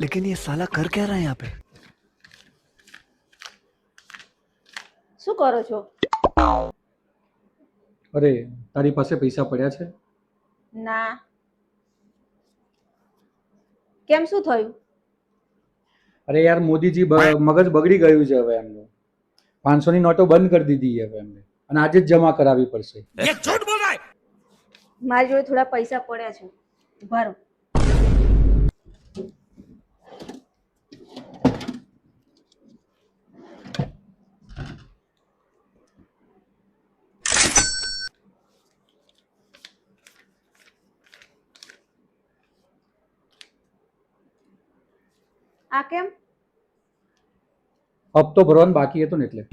लेकिन ये साला कर क्या रहा है यहाँ पे? શું કરો છો? અરે તારી પાસે પૈસા પડ્યા છે? ના. કેમ, શું થયું? અરે યાર મોદીજી મગજ બગડી ગયું છે હવે એમનું. 500 ની નોટો બંધ કરી દીધી હવે એમને, અને આજે જ જમા કરાવવી પડશે. મારી જોડે થોડા પૈસા પડ્યા છે, ઉભા રહો. આ કેમ? હપ્તો ભરવાનો બાકી હતો ને એટલે.